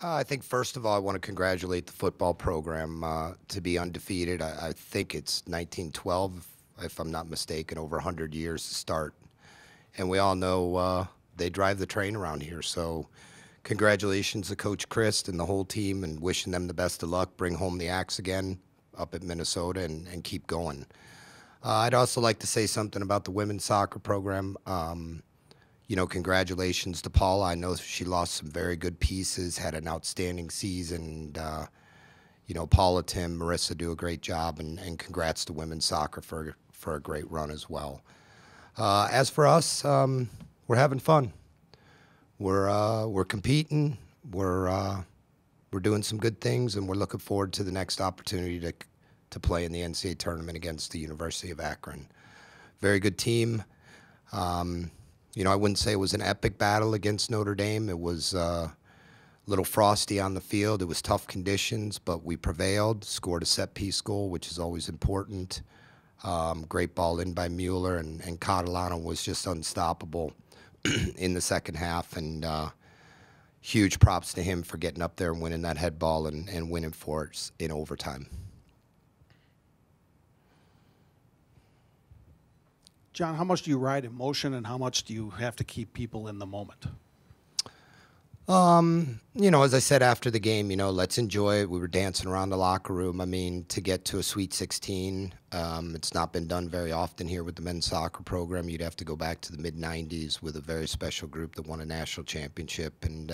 I think first of all, I want to congratulate the football program to be undefeated. I think it's 1912, if I'm not mistaken, over 100 years to start. And we all know they drive the train around here. So congratulations to Coach Christ and the whole team, and wishing them the best of luck. Bring home the axe again up at Minnesota, and keep going. I'd also like to say something about the women's soccer program. Congratulations to Paula. I know she lost some very good pieces, had an outstanding season. And, Paula, Tim, Marissa do a great job, and congrats to women's soccer for a great run as well. As for us, we're having fun. We're competing. We're doing some good things, and we're looking forward to the next opportunity to play in the NCAA tournament against the University of Akron. Very good team. I wouldn't say it was an epic battle against Notre Dame. It was a little frosty on the field. It was tough conditions, but we prevailed, scored a set-piece goal, which is always important. Great ball in by Mueller, and Catalano was just unstoppable in the second half. And huge props to him for getting up there and winning that head ball and winning for us in overtime. John, how much do you ride emotion, and how much do you have to keep people in the moment? As I said after the game, let's enjoy it. We were dancing around the locker room. I mean, to get to a Sweet 16, it's not been done very often here with the men's soccer program. You'd have to go back to the mid-'90s with a very special group that won a national championship. And,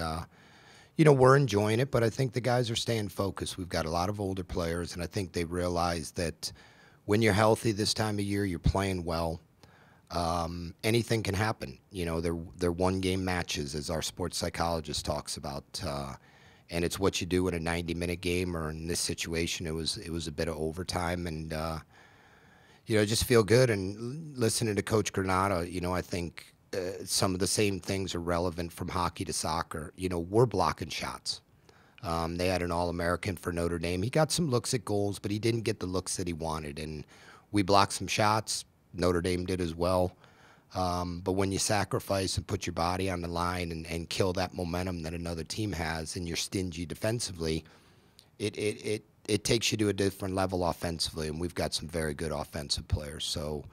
we're enjoying it, but I think the guys are staying focused. We've got a lot of older players, and I think they realize that when you're healthy this time of year, you're playing well. Anything can happen. They're one-game matches, as our sports psychologist talks about, and it's what you do in a 90-minute game, or in this situation, it was a bit of overtime, and just feel good. And listening to Coach Granata, I think some of the same things are relevant from hockey to soccer. We're blocking shots. They had an All-American for Notre Dame. He got some looks at goals, but he didn't get the looks that he wanted, and we blocked some shots. Notre Dame did as well. But when you sacrifice and put your body on the line and kill that momentum that another team has, and you're stingy defensively, it takes you to a different level offensively, and we've got some very good offensive players. So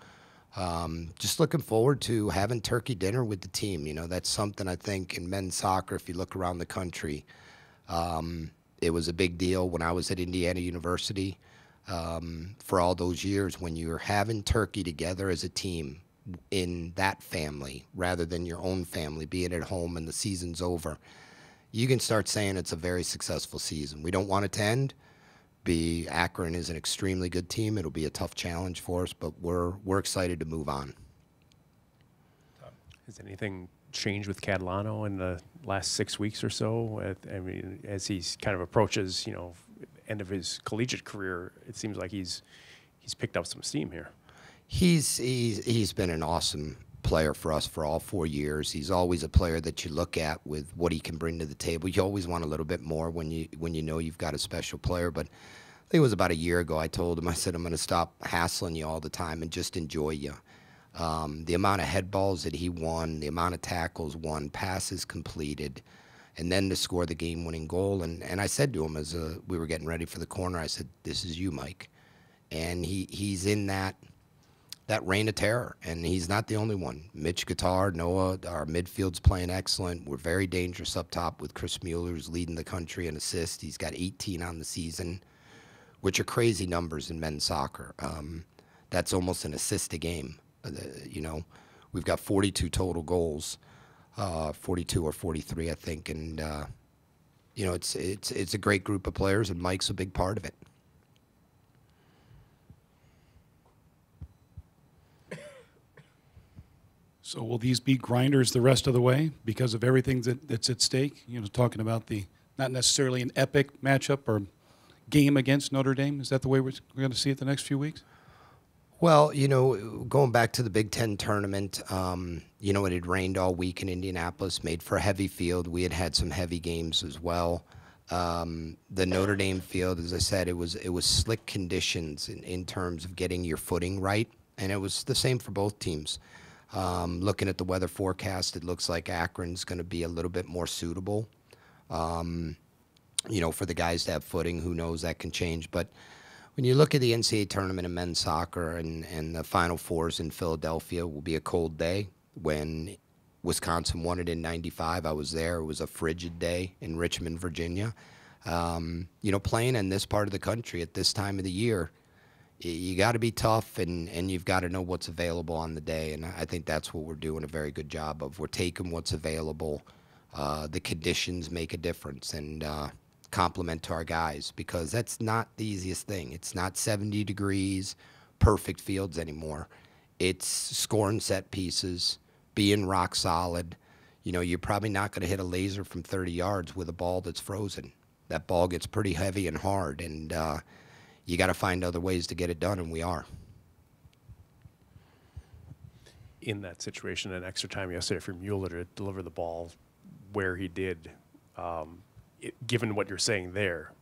just looking forward to having turkey dinner with the team. That's something I think in men's soccer, if you look around the country, it was a big deal when I was at Indiana University. For all those years, when you're having turkey together as a team in that family rather than your own family, being at home and the season's over, you can start saying it's a very successful season. We don't want it to end. Akron is an extremely good team. It'll be a tough challenge for us, but we're excited to move on. Has anything changed with Catalano in the last 6 weeks or so? I mean, as he's kind of approaches, end of his collegiate career, it seems like he's picked up some steam here. He's been an awesome player for us for all 4 years. He's always a player that you look at with what he can bring to the table. You always want a little bit more when you know you've got a special player. But I think it was about a year ago I told him, I said, I'm going to stop hassling you all the time and just enjoy you. The amount of head balls that he won, the amount of tackles won, passes completed, and then to score the game-winning goal. And I said to him as we were getting ready for the corner, I said, this is you, Mike. And he's in that reign of terror, and he's not the only one. Mitch Guitar, Noah, our midfield's playing excellent. We're very dangerous up top with Chris Mueller, who's leading the country in assists. He's got 18 on the season, which are crazy numbers in men's soccer. That's almost an assist a game. We've got 42 total goals. 42 or 43, I think, and it's a great group of players, and Mike's a big part of it. So will these be grinders the rest of the way because of everything that's at stake? Talking about not necessarily an epic matchup or game against Notre Dame. Is that the way we're going to see it the next few weeks? Well, going back to the Big Ten tournament, it had rained all week in Indianapolis, made for a heavy field. We had some heavy games as well. The Notre Dame field, as I said, it was slick conditions in terms of getting your footing right, and it was the same for both teams. Looking at the weather forecast, it looks like Akron's going to be a little bit more suitable. for the guys to have footing. Who knows, that can change. But when you look at the NCAA tournament in men's soccer and the Final Fours in Philadelphia will be a cold day. When Wisconsin won it in '95, I was there. It was a frigid day in Richmond, Virginia. Playing in this part of the country at this time of the year, you got to be tough, and you've got to know what's available on the day. And I think that's what we're doing a very good job of. We're taking what's available. The conditions make a difference, and compliment to our guys, because that's not the easiest thing. It's not 70 degrees, perfect fields anymore. It's scoring set pieces, being rock solid. You're probably not going to hit a laser from 30 yards with a ball that's frozen. That ball gets pretty heavy and hard, and you got to find other ways to get it done, and we are. In that situation, an extra time yesterday for Mueller to deliver the ball where he did, given what you're saying there,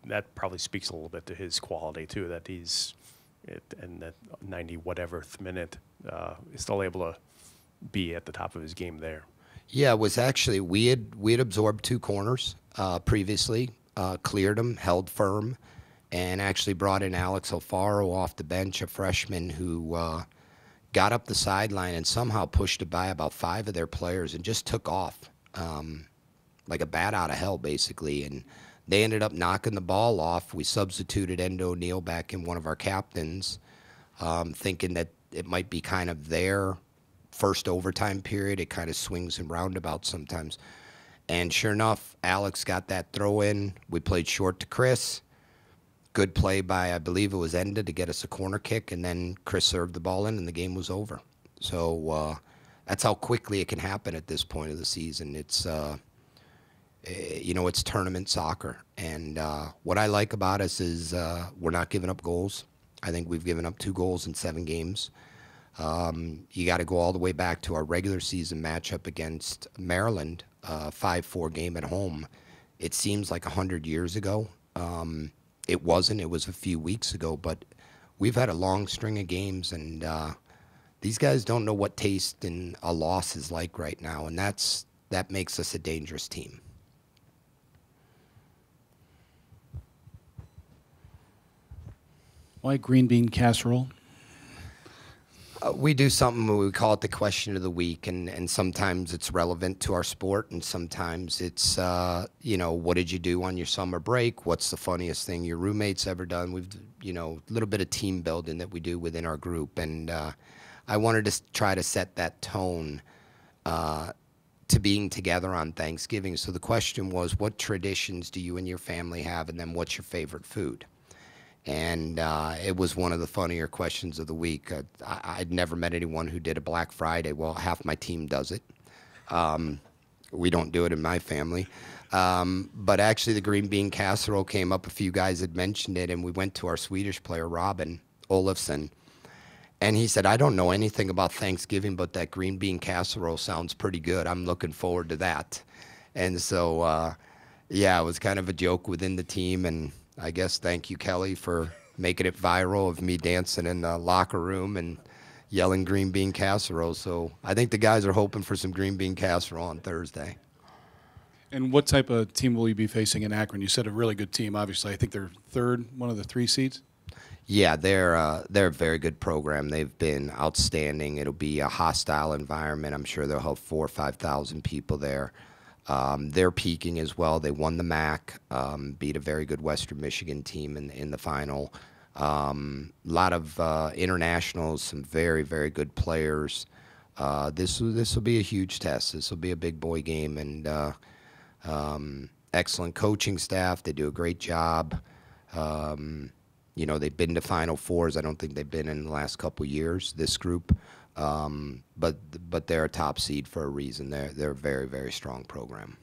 that probably speaks a little bit to his quality too. That he's in that 90 whateverth minute is still able to be at the top of his game there. Yeah, it was actually we had absorbed 2 corners previously, cleared them, held firm, and actually brought in Alex Alfaro off the bench, a freshman who got up the sideline and somehow pushed it by about 5 of their players and just took off. Like a bat out of hell, basically, and they ended up knocking the ball off. We substituted Endo O'Neill back in, one of our captains, thinking that it might be kind of their first overtime period. It kind of swings in roundabouts sometimes. And sure enough, Alex got that throw in. We played short to Chris. Good play by, I believe it was Enda, to get us a corner kick, and then Chris served the ball in, and the game was over. So that's how quickly it can happen at this point of the season. It's it's tournament soccer. And what I like about us is we're not giving up goals. I think we've given up 2 goals in 7 games. You got to go all the way back to our regular season matchup against Maryland, 5-4 game at home. It seems like 100 years ago. It wasn't. It was a few weeks ago. But we've had a long string of games, and these guys don't know what taste in a loss is like right now, and that makes us a dangerous team. Why green bean casserole? We do something, we call it the question of the week, and sometimes it's relevant to our sport, and sometimes it's, what did you do on your summer break? What's the funniest thing your roommates ever done? We've, a little bit of team building that we do within our group, and I wanted to try to set that tone to being together on Thanksgiving. So the question was, what traditions do you and your family have, and then what's your favorite food? And it was one of the funnier questions of the week. I'd never met anyone who did a Black Friday. Well, half my team does it. We don't do it in my family. But actually, the green bean casserole came up. A few guys had mentioned it, and we went to our Swedish player, Robin Olofsson. And he said, I don't know anything about Thanksgiving, but that green bean casserole sounds pretty good. I'm looking forward to that. And so, it was kind of a joke within the team, and I guess thank you, Kelly, for making it viral of me dancing in the locker room and yelling green bean casserole. So I think the guys are hoping for some green bean casserole on Thursday. And what type of team will you be facing in Akron? You said a really good team, obviously. I think they're one of the 3 seeds. Yeah, they're a very good program. They've been outstanding. It'll be a hostile environment. I'm sure they'll have 4,000 or 5,000 people there. They're peaking as well. They won the MAC, beat a very good Western Michigan team in the final. A lot of internationals, some very, very good players. This will be a huge test. This will be a big boy game, and excellent coaching staff. They do a great job. They've been to Final Fours. I don't think they've been in the last couple years, this group. But they're a top seed for a reason. They're a very, very strong program.